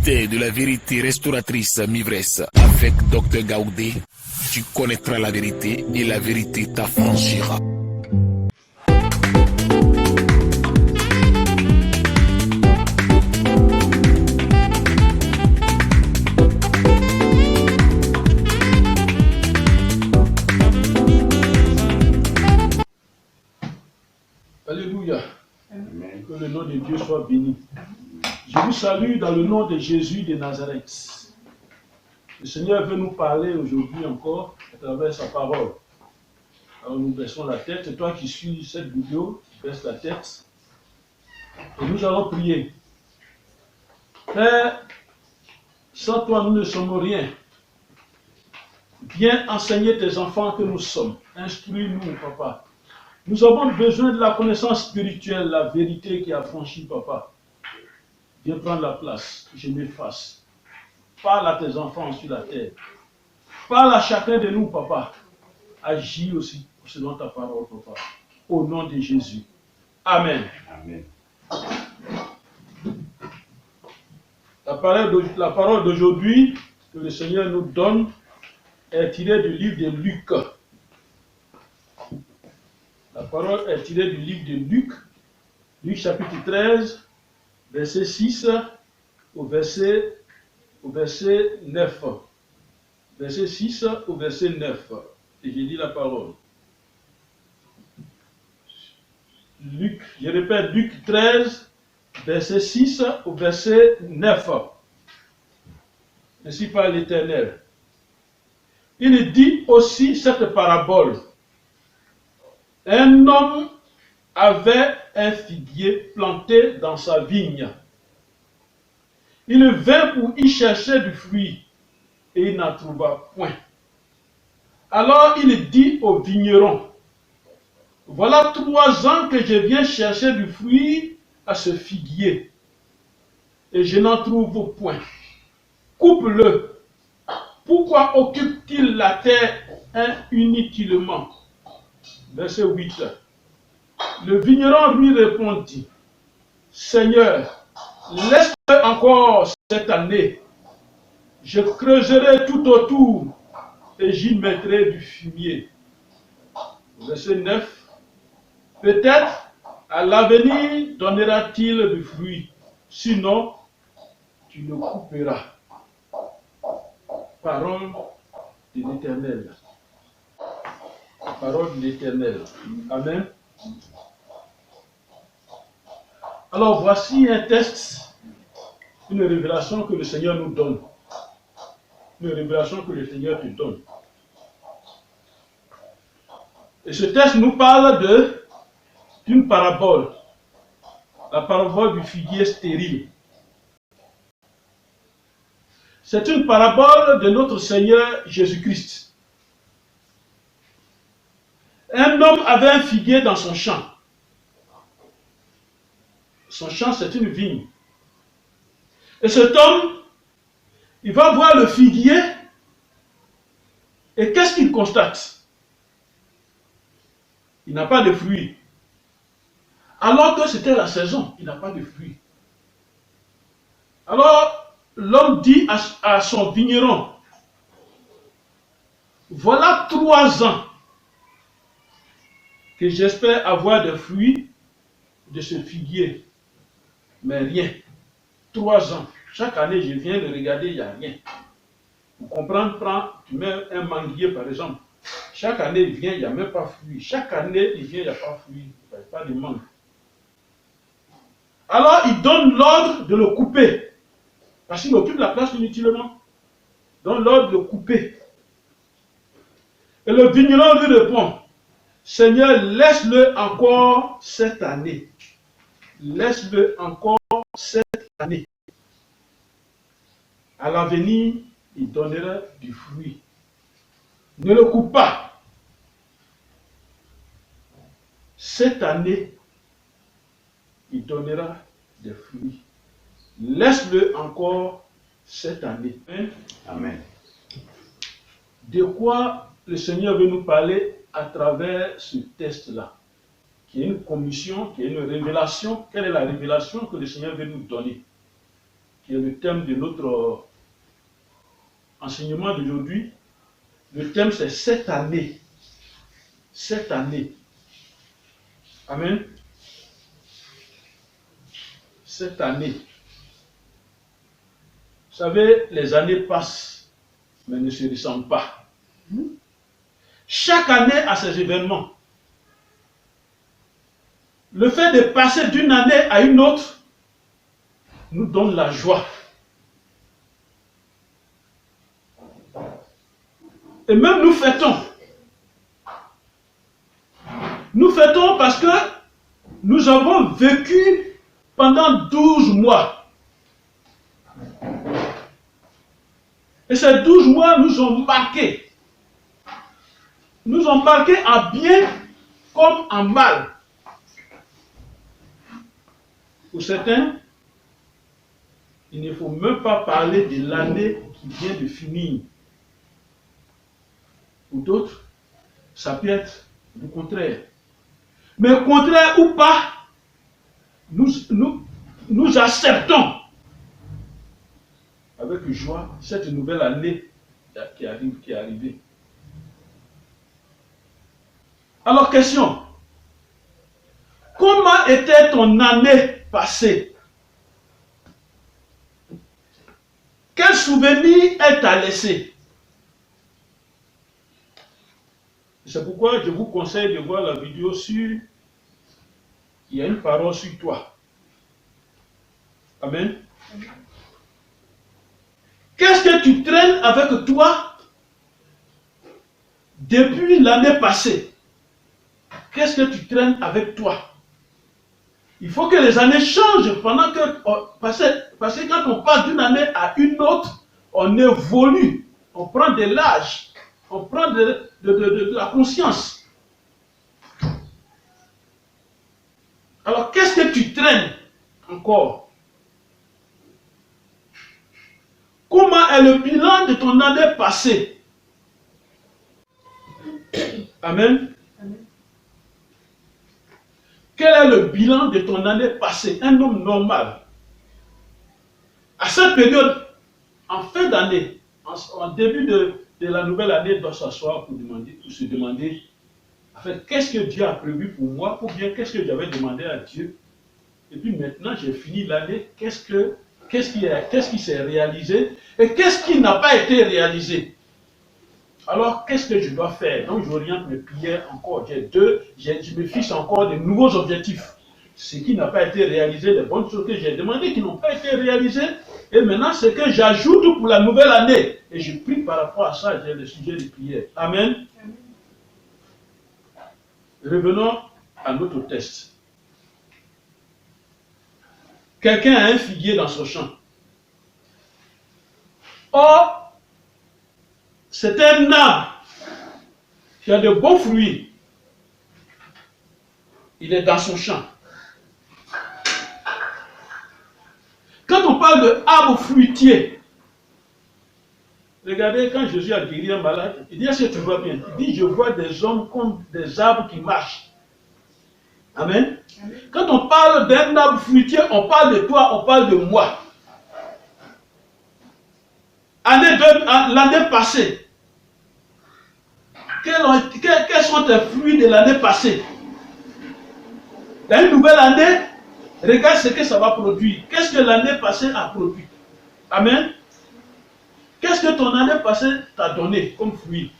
thé de la vérité restauratrice Mivresse avec Dr Gaoudé, tu connaîtras la vérité et la vérité t'affranchira. Alléluia. Amen. Que le nom de Dieu soit béni. Je vous salue dans le nom de Jésus de Nazareth. Le Seigneur veut nous parler aujourd'hui encore à travers sa parole. Alors nous baissons la tête. C'est toi qui suis cette vidéo, baisse la tête. Et nous allons prier. Père, sans toi nous ne sommes rien. Viens enseigner tes enfants que nous sommes. Instruis-nous, Papa. Nous avons besoin de la connaissance spirituelle, la vérité qui a franchi, Papa. Viens prendre la place, que je m'efface. Parle à tes enfants sur la terre. Parle à chacun de nous, Papa. Agis aussi selon ta parole, Papa. Au nom de Jésus. Amen. Amen. La parole d'aujourd'hui que le Seigneur nous donne est tirée du livre de Luc. La parole est tirée du livre de Luc, Luc chapitre 13, verset 6 au verset 9. Verset 6 au verset 9. Et j'ai dit la parole. Luc, je répète, Luc 13, verset 6 au verset 9. Ainsi parle l'Éternel. Il dit aussi cette parabole. Un homme avait un figuier planté dans sa vigne. Il vint pour y chercher du fruit et il n'en trouva point. Alors il dit au vigneron, voilà 3 ans que je viens chercher du fruit à ce figuier et je n'en trouve point. Coupe-le. Pourquoi occupe-t-il la terre inutilement? Verset 8. Le vigneron lui répondit, Seigneur, laisse-le encore cette année. Je creuserai tout autour et j'y mettrai du fumier. Verset 9. Peut-être à l'avenir donnera-t-il du fruit, sinon tu le couperas. Parole de l'Éternel. Parole de l'Éternel. Amen. Alors voici un texte, une révélation que le Seigneur nous donne. Une révélation que le Seigneur te donne. Et ce texte nous parle d'une parabole. La parabole du figuier stérile. C'est une parabole de notre Seigneur Jésus-Christ. Un homme avait un figuier dans son champ. Son champ, c'est une vigne. Et cet homme, il va voir le figuier. Et qu'est-ce qu'il constate? Il n'a pas de fruits. Alors que c'était la saison, il n'a pas de fruits. Alors, l'homme dit à son vigneron, voilà 3 ans que j'espère avoir des fruits de ce figuier. Mais rien. 3 ans. Chaque année, je viens de regarder, il n'y a rien. Pour comprendre, tu mets un manguier par exemple. Chaque année, il vient, il n'y a même pas de fruits. Chaque année, il vient, il n'y a pas de fruits. Il n'y a pas de mangue. Alors, il donne l'ordre de le couper. Parce qu'il occupe la place inutilement. Il donne l'ordre de le couper. Et le vigneron lui répond, Seigneur, laisse-le encore cette année. Laisse-le encore cette année. À l'avenir, il donnera du fruit. Ne le coupe pas. Cette année, il donnera des fruits. Laisse-le encore cette année. Amen. De quoi le Seigneur veut nous parler à travers ce texte-là, qui est une commission, qui est une révélation. Quelle est la révélation que le Seigneur veut nous donner? qui est le thème de notre enseignement d'aujourd'hui. Le thème, c'est cette année. Cette année. Amen. Cette année. Vous savez, les années passent, mais ne se ressemblent pas. Chaque année a ses événements. Le fait de passer d'une année à une autre nous donne la joie. Et même nous fêtons. Nous fêtons parce que nous avons vécu pendant 12 mois. Et ces 12 mois nous ont marqués. Nous ont marqués en bien comme en mal. Pour certains, il ne faut même pas parler de l'année qui vient de finir. Pour d'autres, ça peut être le contraire. Mais contraire ou pas, nous acceptons avec joie cette nouvelle année qui est arrivée. Alors, question. Comment était ton année passée? Quel souvenir elle t'a laissé? C'est pourquoi je vous conseille de voir la vidéo sur Il y a une parole sur toi. Amen. Qu'est-ce que tu traînes avec toi depuis l'année passée? Qu'est-ce que tu traînes avec toi? Il faut que les années changent pendant que... Parce que quand on passe d'une année à une autre, on évolue, on prend de l'âge, on prend de la conscience. Alors, qu'est-ce que tu traînes encore? Comment est le bilan de ton année passée? Amen. Quel est le bilan de ton année passée? Un homme normal. À cette période, en fin d'année, en début de la nouvelle année, doit s'asseoir pour se demander, en fait, qu'est-ce que Dieu a prévu pour moi, ou bien qu'est-ce que j'avais demandé à Dieu. Et puis maintenant, j'ai fini l'année, qu'est-ce qui s'est réalisé et qu'est-ce qui n'a pas été réalisé. Alors, qu'est-ce que je dois faire? Donc, j'oriente mes prières encore. Je me fixe encore de nouveaux objectifs. Ce qui n'a pas été réalisé, les bonnes choses que j'ai demandées qui n'ont pas été réalisées. Et maintenant, c'est que j'ajoute pour la nouvelle année. Et je prie par rapport à ça, j'ai le sujet de prière. Amen. Amen. Revenons à notre test. Quelqu'un a un figuier dans son champ. Or, c'est un arbre qui a de beaux fruits. Il est dans son champ. Quand on parle de arbre fruitier, regardez, quand Jésus a guéri un malade, il dit, est-ce que tu vois bien? Il dit, je vois des hommes comme des arbres qui marchent. Amen. Amen. Quand on parle d'un arbre fruitier, on parle de toi, on parle de moi. L'année passée, quels sont tes fruits de l'année passée? Dans une nouvelle année, regarde ce que ça va produire. Qu'est-ce que l'année passée a produit? Amen. Qu'est-ce que ton année passée t'a donné comme fruit?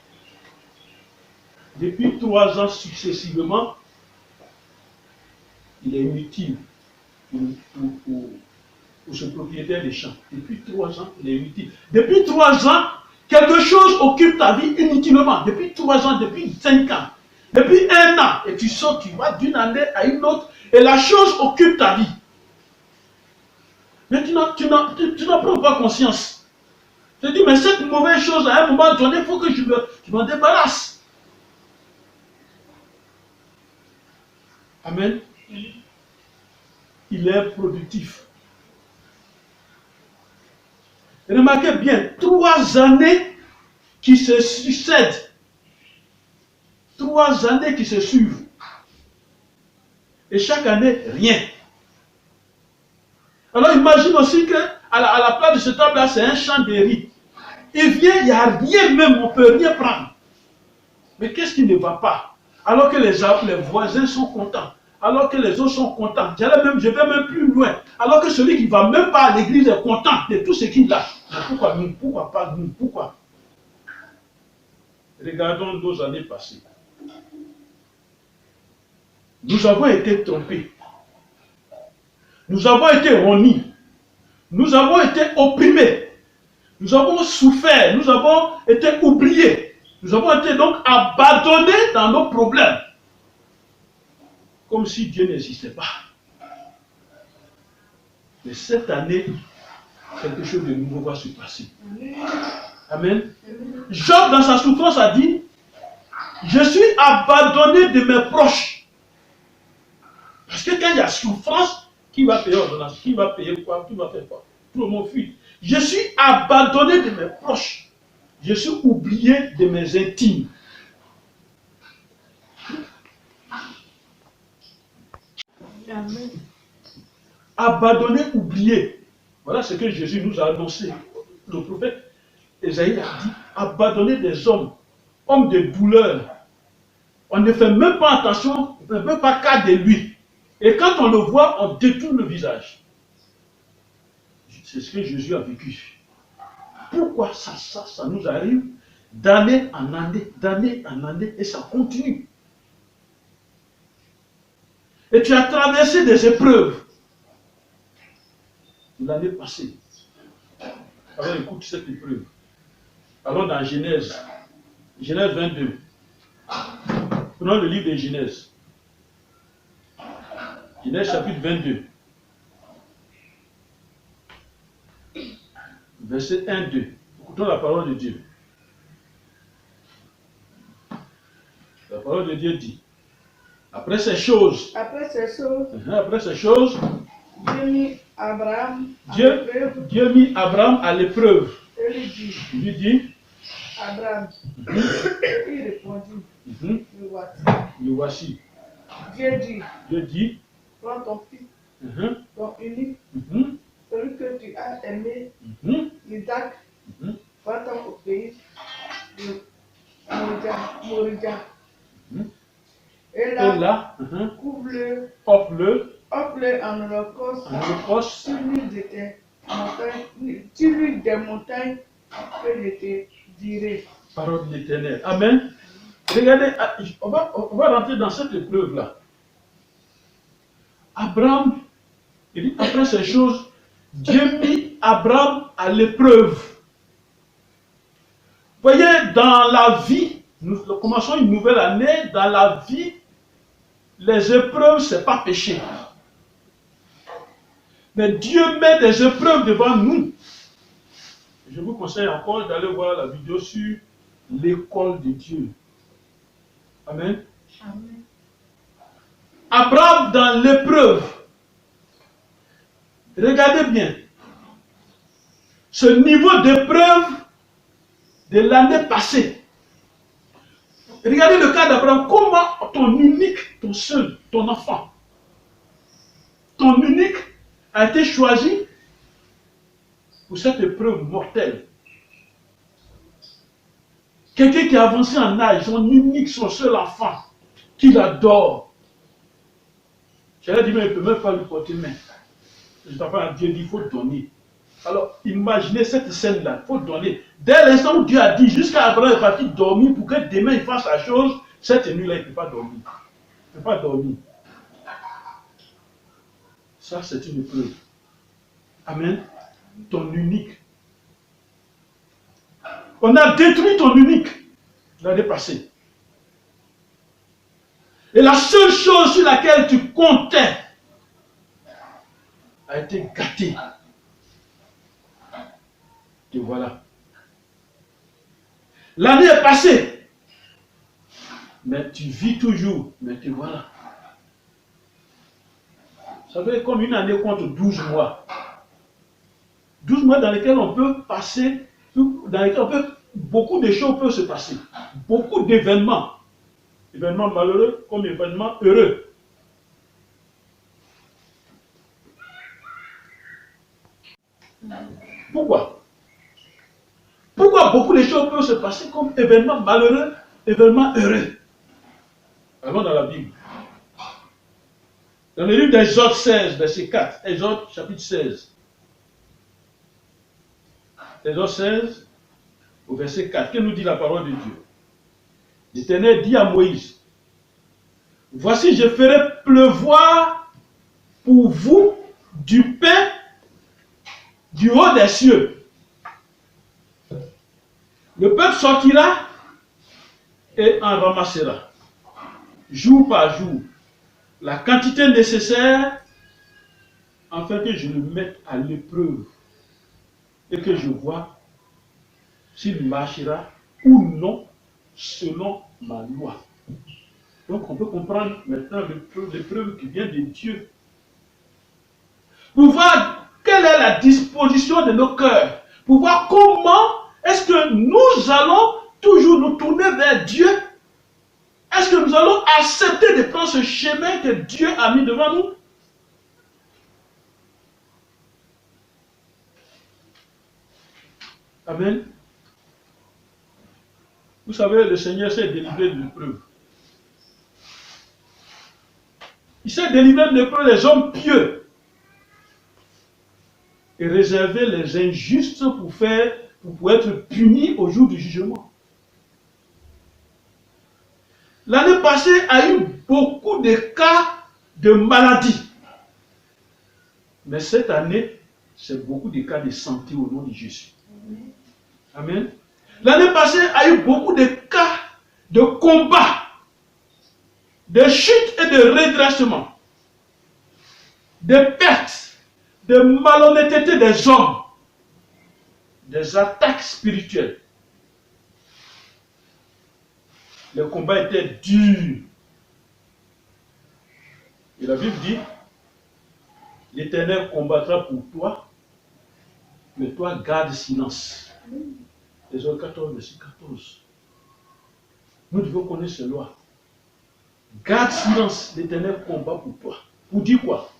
Depuis 3 ans successivement, il est inutile pour ce propriétaire des champs. Depuis 3 ans, il est inutile. Depuis 3 ans, quelque chose occupe ta vie inutilement. Depuis 3 ans, depuis 5 ans, depuis 1 an, et tu sors, tu vas d'une année à une autre, et la chose occupe ta vie. Mais tu n'en prends pas conscience. Tu te dis, mais cette mauvaise chose, à un moment donné, il faut que je m'en débarrasse. Amen. Il est productif. Remarquez bien, 3 années qui se succèdent. 3 années qui se suivent. Et chaque année, rien. Alors imagine aussi que à la place de ce table-là, c'est un champ de riz. Il vient, il n'y a rien même, on ne peut rien prendre. Mais qu'est-ce qui ne va pas? Alors que les voisins sont contents, alors que les autres sont contents. Je vais même plus loin. Alors que celui qui ne va même pas à l'église est content de tout ce qu'il a. Mais pourquoi nous? Pourquoi pas nous? Pourquoi? Regardons nos années passées. Nous avons été trompés. Nous avons été honnis. Nous avons été opprimés. Nous avons souffert. Nous avons été oubliés. Nous avons été donc abandonnés dans nos problèmes. Comme si Dieu n'existait pas. Mais cette année, quelque chose de nouveau va se passer. Amen. Job, dans sa souffrance, a dit, je suis abandonné de mes proches. Parce que quand il y a souffrance, qui va payer l'ordonnance? Qui va payer quoi? Qui va faire quoi? Tout le monde fuit. Je suis abandonné de mes proches. Je suis oublié de mes intimes. Amen. Abandonné, oublié. Voilà ce que Jésus nous a annoncé. Le prophète Ésaïe a dit, abandonné des hommes de douleur. On ne fait même pas attention, on ne fait même pas cas de lui. Et quand on le voit, on détourne le visage. C'est ce que Jésus a vécu. Pourquoi ça nous arrive d'année en année, et ça continue. Et tu as traversé des épreuves l'année passée. Alors écoute cette épreuve. Allons dans Genèse 22. Prenons le livre de Genèse. Genèse chapitre 22. Verset 1-2. Écoutons la parole de Dieu. La parole de Dieu dit, après ces choses, Dieu mit Abraham à l'épreuve. Et lui dit, Abraham, il répondit, le voici. Dieu dit, prends ton fils, ton unique, celui que tu as aimé, Isaac, va-t'en au pays de Moria. Et là, offre-le en holocauste sur l'une des montagnes que je te dirai. Parole de l'Éternel. Amen. Regardez, on va rentrer dans cette épreuve-là. Abraham, il dit, après ces choses, Dieu mit Abraham à l'épreuve. Voyez, dans la vie, nous commençons une nouvelle année, dans la vie, les épreuves, ce n'est pas péché. Mais Dieu met des épreuves devant nous. Je vous conseille encore d'aller voir la vidéo sur l'école de Dieu. Amen. Amen. Abraham dans l'épreuve. Regardez bien. Ce niveau d'épreuve de l'année passée. Regardez le cas d'Abraham. Comment ton unique, ton seul, ton enfant, ton unique a été choisi pour cette épreuve mortelle. Quelqu'un qui a avancé en âge, son unique, son seul enfant, qu'il adore. J'allais dire, mais il ne peut même pas lui porter main. Je t'apprends à Dieu, il faut donner. Alors, imaginez cette scène-là, il faut donner. Dès l'instant où Dieu a dit, jusqu'à Abraham est parti dormir pour que demain il fasse la chose, cette nuit-là, il ne peut pas dormir. Il ne peut pas dormir. Ça, c'est une épreuve. Amen. Ton unique. On a détruit ton unique l'année passée. Et la seule chose sur laquelle tu comptais a été gâtée. Et voilà. L'année est passée. Mais tu vis toujours. Mais te voilà. Ça veut dire comme une année contre 12 mois. 12 mois dans lesquels on peut passer, dans lesquels beaucoup de choses peuvent se passer. Beaucoup d'événements. Événements malheureux comme événements heureux. beaucoup de choses peuvent se passer comme événements malheureux, événements heureux. Allons dans la Bible. Dans le livre d'Exode 16, verset 4. Exode chapitre 16. Exode 16, au verset 4. Que nous dit la parole de Dieu? L'Éternel dit à Moïse, voici, je ferai pleuvoir pour vous du pain du haut des cieux. Le peuple sortira et en ramassera, jour par jour, la quantité nécessaire afin que je le mette à l'épreuve et que je vois s'il marchera ou non selon ma loi. Donc on peut comprendre maintenant l'épreuve qui vient de Dieu. Pour voir quelle est la disposition de nos cœurs. Pour voir comment est-ce que nous allons toujours nous tourner vers Dieu. Est-ce que nous allons accepter de prendre ce chemin que Dieu a mis devant nous? Amen. Vous savez, le Seigneur s'est délivré de l'épreuve. Il s'est délivré de l'épreuve des hommes pieux et réservé les injustes pour être punis au jour du jugement. L'année passée a eu beaucoup de cas de maladie. Mais cette année, c'est beaucoup de cas de santé au nom de Jésus. Amen. L'année passée a eu beaucoup de cas de combat, de chute et de redressement, de pertes, de malhonnêteté des hommes, des attaques spirituelles. Le combat était dur. Et la Bible dit, l'Éternel combattra pour toi, mais toi garde silence. Exode 14, verset 14. Nous devons connaître ces lois. Garde silence, l'Éternel combat pour toi. Pour dire quoi?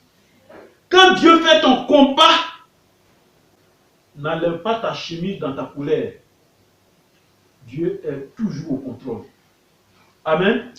Quand Dieu fait ton combat, n'enlève pas ta chemise dans ta colère. Dieu est toujours au contrôle. Amen.